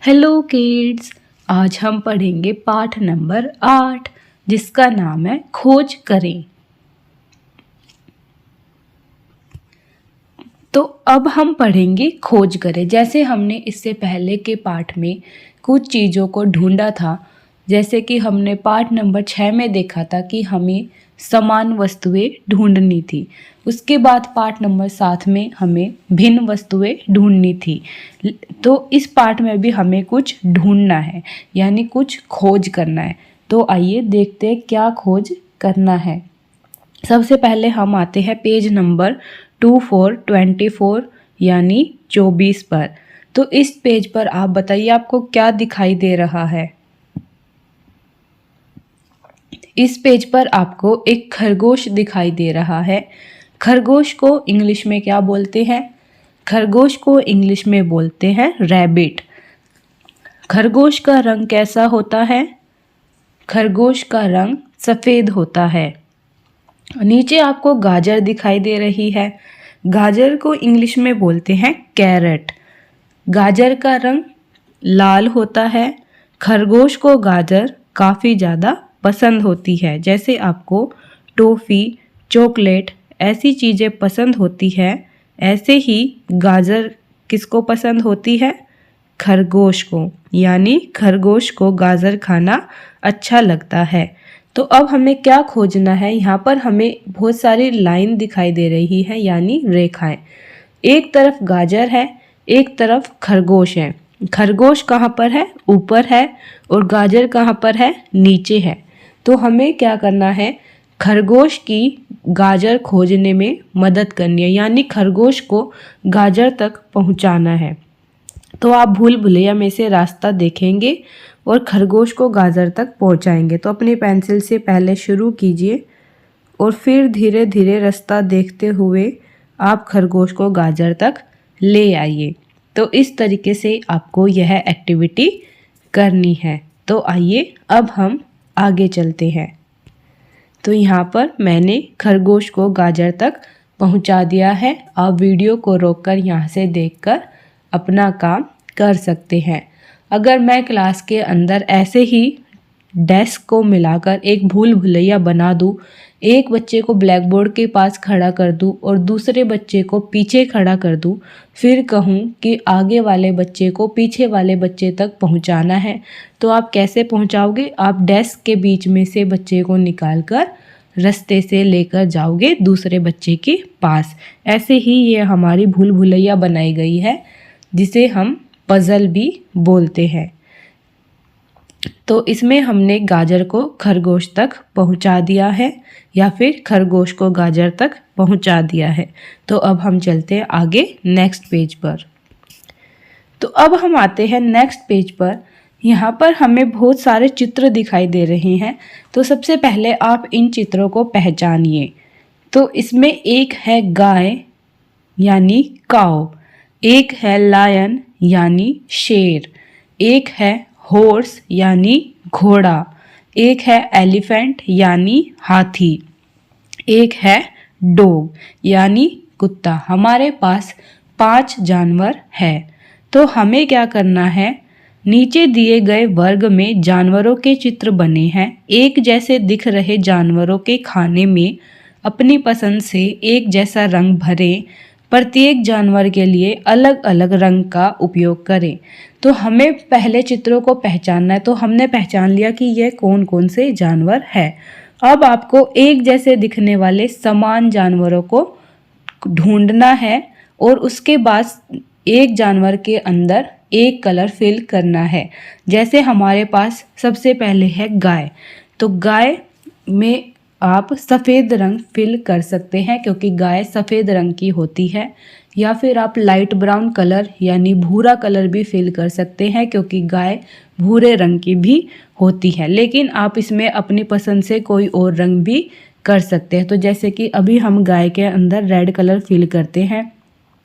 Hello kids. आज हम पढ़ेंगे पाठ नंबर 8 जिसका नाम है खोज करें। तो अब हम पढ़ेंगे खोज करें। जैसे हमने इससे पहले के पाठ में कुछ चीज़ों को ढूंढा था, जैसे कि हमने पाठ नंबर 6 में देखा था कि हमें समान वस्तुएं ढूंढनी थी। उसके बाद पाठ नंबर 7 में हमें भिन्न वस्तुएं ढूंढनी थी। तो इस पाठ में भी हमें कुछ ढूंढना है, यानी कुछ खोज करना है। तो आइए देखते हैं क्या खोज करना है। सबसे पहले हम आते हैं पेज नंबर 2424 यानी 24 पर। तो इस पेज पर आप बताइए आपको क्या दिखाई दे रहा है। इस पेज पर आपको एक खरगोश दिखाई दे रहा है। खरगोश को इंग्लिश में क्या बोलते हैं? खरगोश को इंग्लिश में बोलते हैं रैबिट। खरगोश का रंग कैसा होता है? खरगोश का रंग सफ़ेद होता है। नीचे आपको गाजर दिखाई दे रही है। गाजर को इंग्लिश में बोलते हैं कैरेट। गाजर का रंग लाल होता है। खरगोश को गाजर काफ़ी ज़्यादा पसंद होती है। जैसे आपको टॉफ़ी, चॉकलेट ऐसी चीज़ें पसंद होती है, ऐसे ही गाजर किसको पसंद होती है? खरगोश को, यानी खरगोश को गाजर खाना अच्छा लगता है। तो अब हमें क्या खोजना है? यहाँ पर हमें बहुत सारी लाइन दिखाई दे रही है, यानी रेखाएं। एक तरफ गाजर है, एक तरफ खरगोश है। खरगोश कहाँ पर है? ऊपर है। और गाजर कहाँ पर है? नीचे है। तो हमें क्या करना है? खरगोश की गाजर खोजने में मदद करनी है, यानी खरगोश को गाजर तक पहुँचाना है। तो आप भूल भुलैया में से रास्ता देखेंगे और खरगोश को गाजर तक पहुंचाएंगे। तो अपनी पेंसिल से पहले शुरू कीजिए और फिर धीरे धीरे रास्ता देखते हुए आप खरगोश को गाजर तक ले आइए। तो इस तरीके से आपको यह एक्टिविटी करनी है। तो आइए अब हम आगे चलते हैं। तो यहाँ पर मैंने खरगोश को गाजर तक पहुँचा दिया है। आप वीडियो को रोककर यहाँ से देखकर अपना काम कर सकते हैं। अगर मैं क्लास के अंदर ऐसे ही डेस्क को मिलाकर एक भूल भुलैया बना दूँ, एक बच्चे को ब्लैक बोर्ड के पास खड़ा कर दूँ और दूसरे बच्चे को पीछे खड़ा कर दूँ, फिर कहूँ कि आगे वाले बच्चे को पीछे वाले बच्चे तक पहुँचाना है, तो आप कैसे पहुँचाओगे? आप डेस्क के बीच में से बच्चे को निकाल कर रास्ते से लेकर जाओगे दूसरे बच्चे के पास। ऐसे ही ये हमारी भूल भुलैया बनाई गई है, जिसे हम पज़ल भी बोलते हैं। तो इसमें हमने गाजर को खरगोश तक पहुंचा दिया है, या फिर खरगोश को गाजर तक पहुंचा दिया है। तो अब हम चलते हैं आगे नेक्स्ट पेज पर। तो अब हम आते हैं नेक्स्ट पेज पर। यहाँ पर हमें बहुत सारे चित्र दिखाई दे रहे हैं। तो सबसे पहले आप इन चित्रों को पहचानिए। तो इसमें एक है गाय यानी काऊ, एक है लायन यानी शेर, एक है हॉर्स यानी घोड़ा, एक है एलिफेंट यानी हाथी, एक है डॉग यानी कुत्ता। हमारे पास 5 जानवर है। तो हमें क्या करना है? नीचे दिए गए वर्ग में जानवरों के चित्र बने हैं। एक जैसे दिख रहे जानवरों के खाने में अपनी पसंद से एक जैसा रंग भरें। प्रत्येक जानवर के लिए अलग अलग रंग का उपयोग करें। तो हमें पहले चित्रों को पहचानना है। तो हमने पहचान लिया कि यह कौन कौन से जानवर है। अब आपको एक जैसे दिखने वाले समान जानवरों को ढूंढना है और उसके बाद एक जानवर के अंदर एक कलर फिल करना है। जैसे हमारे पास सबसे पहले है गाय। तो गाय में आप सफ़ेद रंग फिल कर सकते हैं, क्योंकि गाय सफ़ेद रंग की होती है। या फिर आप लाइट ब्राउन कलर यानी भूरा कलर भी फिल कर सकते हैं, क्योंकि गाय भूरे रंग की भी होती है। लेकिन आप इसमें अपनी पसंद से कोई और रंग भी कर सकते हैं। तो जैसे कि अभी हम गाय के अंदर रेड कलर फिल करते हैं,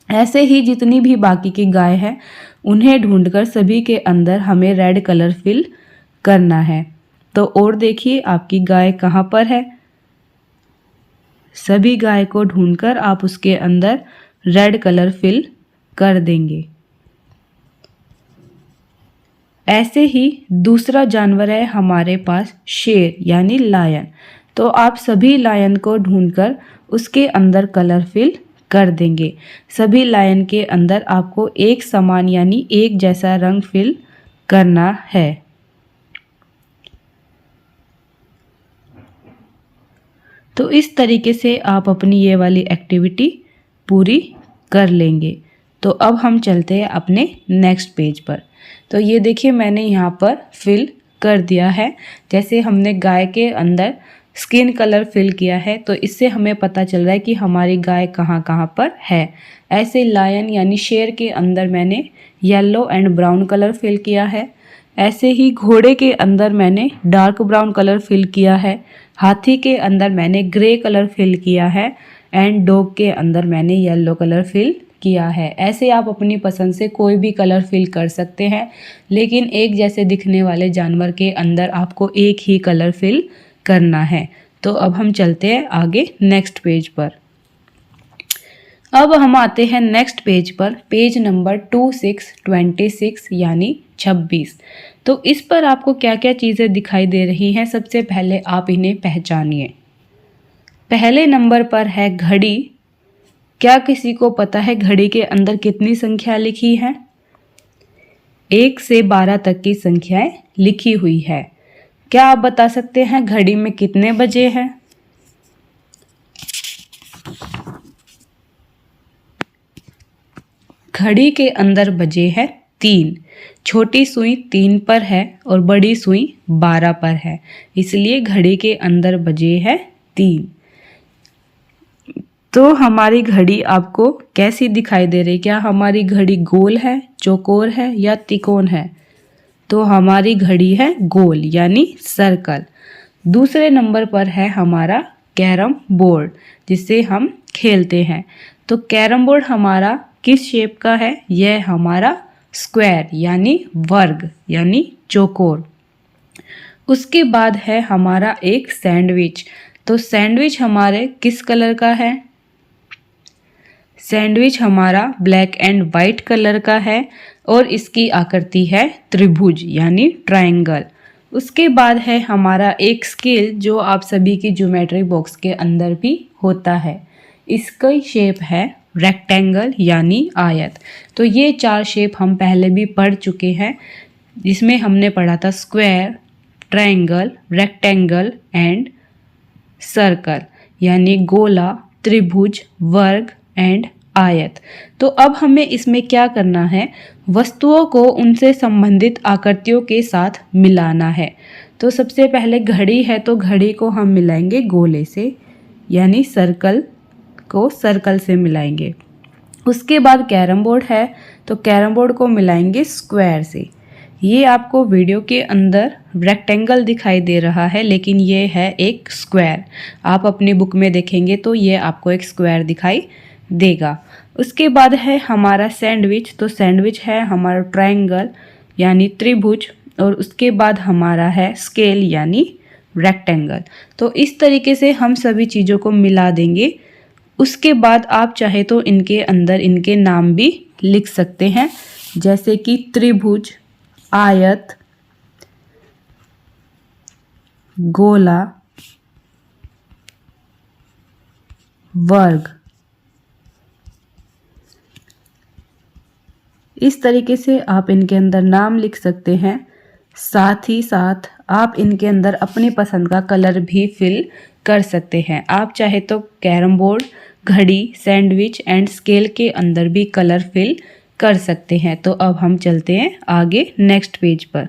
ऐसे ही जितनी भी बाकी की गाय है उन्हें ढूंढकर सभी के अंदर हमें रेड कलर फिल करना है। तो और देखिए आपकी गाय कहाँ पर है। सभी गाय को ढूंढकर आप उसके अंदर रेड कलर फिल कर देंगे। ऐसे ही दूसरा जानवर है हमारे पास शेर यानी लायन। तो आप सभी लायन को ढूंढकर उसके अंदर कलर फिल कर देंगे। सभी लायन के अंदर आपको एक समान यानी एक जैसा रंग फिल करना है। तो इस तरीके से आप अपनी ये वाली एक्टिविटी पूरी कर लेंगे। तो अब हम चलते हैं अपने नेक्स्ट पेज पर। तो ये देखिए मैंने यहाँ पर फिल कर दिया है। जैसे हमने गाय के अंदर स्किन कलर फिल किया है तो इससे हमें पता चल रहा है कि हमारी गाय कहाँ कहाँ पर है। ऐसे लायन यानी शेर के अंदर मैंने yellow and brown colour fill किया है। ऐसे ही घोड़े के अंदर मैंने डार्क ब्राउन कलर फिल किया है। हाथी के अंदर मैंने ग्रे कलर फिल किया है एंड डॉग के अंदर मैंने येलो कलर फिल किया है। ऐसे आप अपनी पसंद से कोई भी कलर फिल कर सकते हैं, लेकिन एक जैसे दिखने वाले जानवर के अंदर आपको एक ही कलर फिल करना है। तो अब हम चलते हैं आगे नेक्स्ट पेज पर। अब हम आते हैं नेक्स्ट पेज पर, पेज नंबर 2626 यानी 26। तो इस पर आपको क्या क्या चीज़ें दिखाई दे रही हैं, सबसे पहले आप इन्हें पहचानिए। पहले नंबर पर है घड़ी। क्या किसी को पता है घड़ी के अंदर कितनी संख्या लिखी है? 1 से 12 तक की संख्याएं लिखी हुई है। क्या आप बता सकते हैं घड़ी में कितने बजे हैं? घड़ी के अंदर बजे है 3। छोटी सुई 3 पर है और बड़ी सुई 12 पर है, इसलिए घड़ी के अंदर बजे है 3। तो हमारी घड़ी आपको कैसी दिखाई दे रही? क्या हमारी घड़ी गोल है, चौकोर है या त्रिकोण है? तो हमारी घड़ी है गोल यानी सर्कल। दूसरे नंबर पर है हमारा कैरम बोर्ड, जिससे हम खेलते हैं। तो कैरम बोर्ड हमारा किस शेप का है? यह हमारा स्क्वायर यानी वर्ग यानी चौकोर। उसके बाद है हमारा एक सैंडविच। तो सैंडविच हमारे किस कलर का है? सैंडविच हमारा ब्लैक एंड वाइट कलर का है और इसकी आकृति है त्रिभुज यानी ट्रायंगल। उसके बाद है हमारा एक स्केल, जो आप सभी की ज्योमेट्री बॉक्स के अंदर भी होता है। इसका शेप है रेक्टेंगल यानी आयत। तो ये 4 शेप हम पहले भी पढ़ चुके हैं, जिसमें हमने पढ़ा था square, triangle, rectangle and circle यानी गोला, त्रिभुज, वर्ग एंड आयत। तो अब हमें इसमें क्या करना है? वस्तुओं को उनसे संबंधित आकृतियों के साथ मिलाना है। तो सबसे पहले घड़ी है तो घड़ी को हम मिलाएंगे गोले से यानी सर्कल को सर्कल से मिलाएंगे। उसके बाद कैरम बोर्ड है तो कैरम बोर्ड को मिलाएंगे स्क्वायर से। ये आपको वीडियो के अंदर रेक्टेंगल दिखाई दे रहा है, लेकिन ये है एक स्क्वायर। आप अपनी बुक में देखेंगे तो ये आपको एक स्क्वायर दिखाई देगा। उसके बाद है हमारा सैंडविच। तो सैंडविच है हमारा ट्रायंगल यानी त्रिभुज और उसके बाद हमारा है स्केल यानी रेक्टेंगल। तो इस तरीके से हम सभी चीज़ों को मिला देंगे। उसके बाद आप चाहे तो इनके अंदर इनके नाम भी लिख सकते हैं, जैसे कि त्रिभुज, आयत, गोला, वर्ग। इस तरीके से आप इनके अंदर नाम लिख सकते हैं। साथ ही साथ आप इनके अंदर अपनी पसंद का कलर भी फिल कर सकते हैं। आप चाहे तो कैरम बोर्ड, घड़ी, सैंडविच एंड स्केल के अंदर भी कलर फिल कर सकते हैं। तो अब हम चलते हैं आगे नेक्स्ट पेज पर।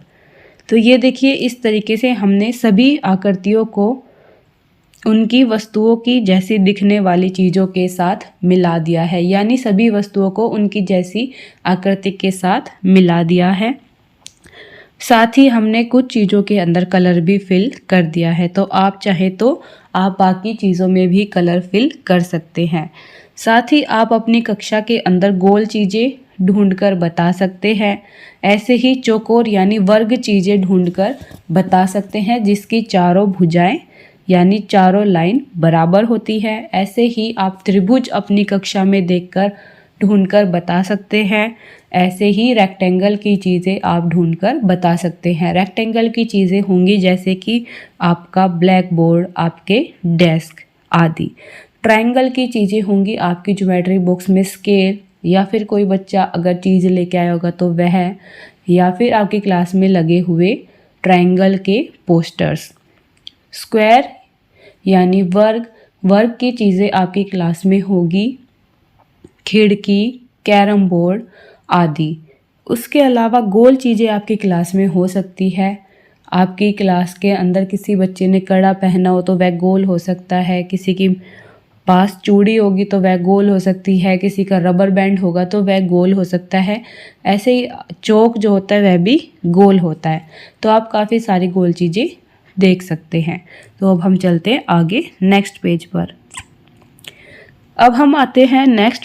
तो ये देखिए इस तरीके से हमने सभी आकृतियों को उनकी वस्तुओं की जैसी दिखने वाली चीज़ों के साथ मिला दिया है, यानी सभी वस्तुओं को उनकी जैसी आकृति के साथ मिला दिया है। साथ ही हमने कुछ चीज़ों के अंदर कलर भी फिल कर दिया है। तो आप चाहे तो आप बाकी चीज़ों में भी कलर फिल कर सकते हैं। साथ ही आप अपनी कक्षा के अंदर गोल चीज़ें ढूंढकर बता सकते हैं। ऐसे ही चौकोर यानी वर्ग चीज़ें ढूंढकर बता सकते हैं, जिसकी चारों भुजाएं यानी चारों लाइन बराबर होती है। ऐसे ही आप त्रिभुज अपनी कक्षा में देखकर ढूंढकर बता सकते हैं। ऐसे ही रेक्टेंगल की चीज़ें आप ढूंढकर बता सकते हैं। रेक्टेंगल की चीज़ें होंगी जैसे कि आपका ब्लैक बोर्ड, आपके डेस्क आदि। ट्रायंगल की चीज़ें होंगी आपकी ज्योमेट्री बॉक्स में स्केल, या फिर कोई बच्चा अगर चीज़ लेके आया होगा तो वह, या फिर आपकी क्लास में लगे हुए ट्रायंगल के पोस्टर्स। स्क्वायर यानी वर्ग की चीज़ें आपकी क्लास में होगी खिड़की, कैरम बोर्ड आदि। उसके अलावा गोल चीज़ें आपकी क्लास में हो सकती है। आपकी क्लास के अंदर किसी बच्चे ने कड़ा पहना हो तो वह गोल हो सकता है, किसी की पास चूड़ी होगी तो वह गोल हो सकती है, किसी का रबर बैंड होगा तो वह गोल हो सकता है। ऐसे ही चौक जो होता है वह भी गोल होता है। तो आप काफ़ी सारी गोल चीज़ें देख सकते हैं। तो अब हम चलते हैं आगे नेक्स्ट पेज पर। अब हम आते हैं नेक्स्ट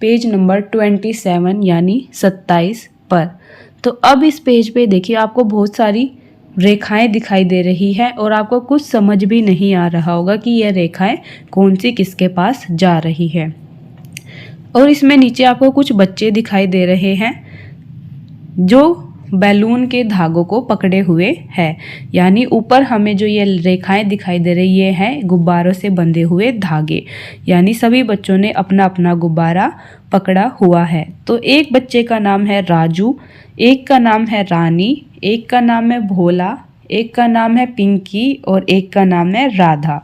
पेज नंबर 27 यानी 27 पर। तो अब इस पेज पे देखिए आपको बहुत सारी रेखाएं दिखाई दे रही है और आपको कुछ समझ भी नहीं आ रहा होगा कि यह रेखाएं कौन सी किसके पास जा रही है। और इसमें नीचे आपको कुछ बच्चे दिखाई दे रहे हैं जो बैलून के धागों को पकड़े हुए है, यानी ऊपर हमें जो ये रेखाएं दिखाई दे रही ये हैं गुब्बारों से बंधे हुए धागे, यानी सभी बच्चों ने अपना अपना गुब्बारा पकड़ा हुआ है। तो एक बच्चे का नाम है राजू, एक का नाम है रानी, एक का नाम है भोला, एक का नाम है पिंकी और एक का नाम है राधा।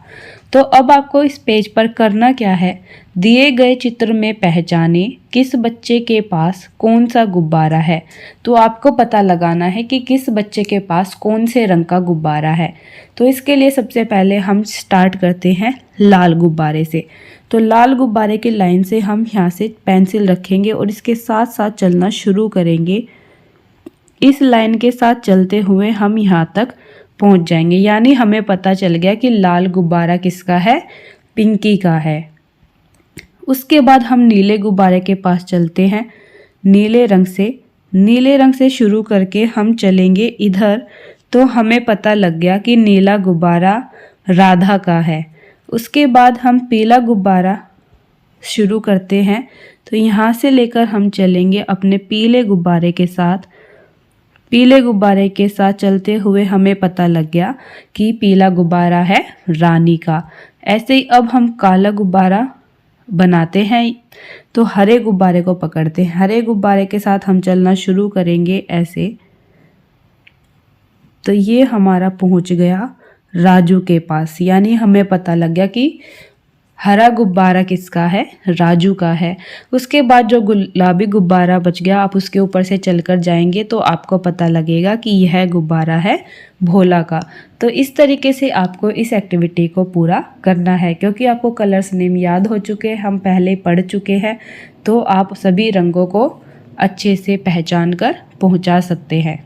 तो अब आपको इस पेज पर करना क्या है, दिए गए चित्र में पहचाने किस बच्चे के पास कौन सा गुब्बारा है। तो आपको पता लगाना है कि किस बच्चे के पास कौन से रंग का गुब्बारा है। तो इसके लिए सबसे पहले हम स्टार्ट करते हैं लाल गुब्बारे से। तो लाल गुब्बारे की लाइन से हम यहाँ से पेंसिल रखेंगे और इसके साथ साथ चलना शुरू करेंगे। इस लाइन के साथ चलते हुए हम यहाँ तक पहुँच जाएंगे, यानी हमें पता चल गया कि लाल गुब्बारा किसका है, पिंकी का है। उसके बाद हम नीले गुब्बारे के पास चलते हैं। नीले रंग से शुरू करके हम चलेंगे इधर, तो हमें पता लग गया कि नीला गुब्बारा राधा का है। उसके बाद हम पीला गुब्बारा शुरू करते हैं, तो यहाँ से लेकर हम चलेंगे अपने पीले गुब्बारे के साथ। पीले गुब्बारे के साथ चलते हुए हमें पता लग गया कि पीला गुब्बारा है रानी का। ऐसे ही अब हम काला गुब्बारा बनाते हैं, तो हरे गुब्बारे को पकड़ते हैं। हरे गुब्बारे के साथ हम चलना शुरू करेंगे ऐसे। तो ये हमारा पहुंच गया राजू के पास, यानी हमें पता लग गया कि हरा गुब्बारा किसका है, राजू का है। उसके बाद जो गुलाबी गुब्बारा बच गया, आप उसके ऊपर से चलकर जाएंगे तो आपको पता लगेगा कि यह गुब्बारा है भोला का। तो इस तरीके से आपको इस एक्टिविटी को पूरा करना है। क्योंकि आपको कलर्स नेम याद हो चुके हैं, हम पहले पढ़ चुके हैं, तो आप सभी रंगों को अच्छे से पहचान कर पहुँचा सकते हैं।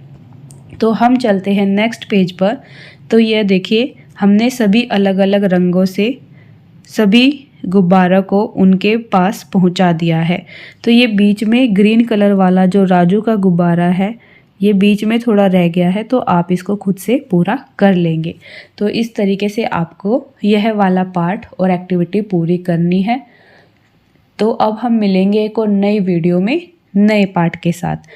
तो हम चलते हैं नेक्स्ट पेज पर। तो यह देखिए हमने सभी अलग अलग रंगों से सभी गुब्बारों को उनके पास पहुंचा दिया है। तो ये बीच में ग्रीन कलर वाला जो राजू का गुब्बारा है, ये बीच में थोड़ा रह गया है, तो आप इसको खुद से पूरा कर लेंगे। तो इस तरीके से आपको यह वाला पार्ट और एक्टिविटी पूरी करनी है। तो अब हम मिलेंगे एक और नई वीडियो में नए पार्ट के साथ।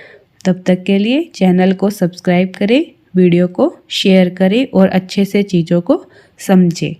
तब तक के लिए चैनल को सब्सक्राइब करें, वीडियो को शेयर करें और अच्छे से चीज़ों को समझें।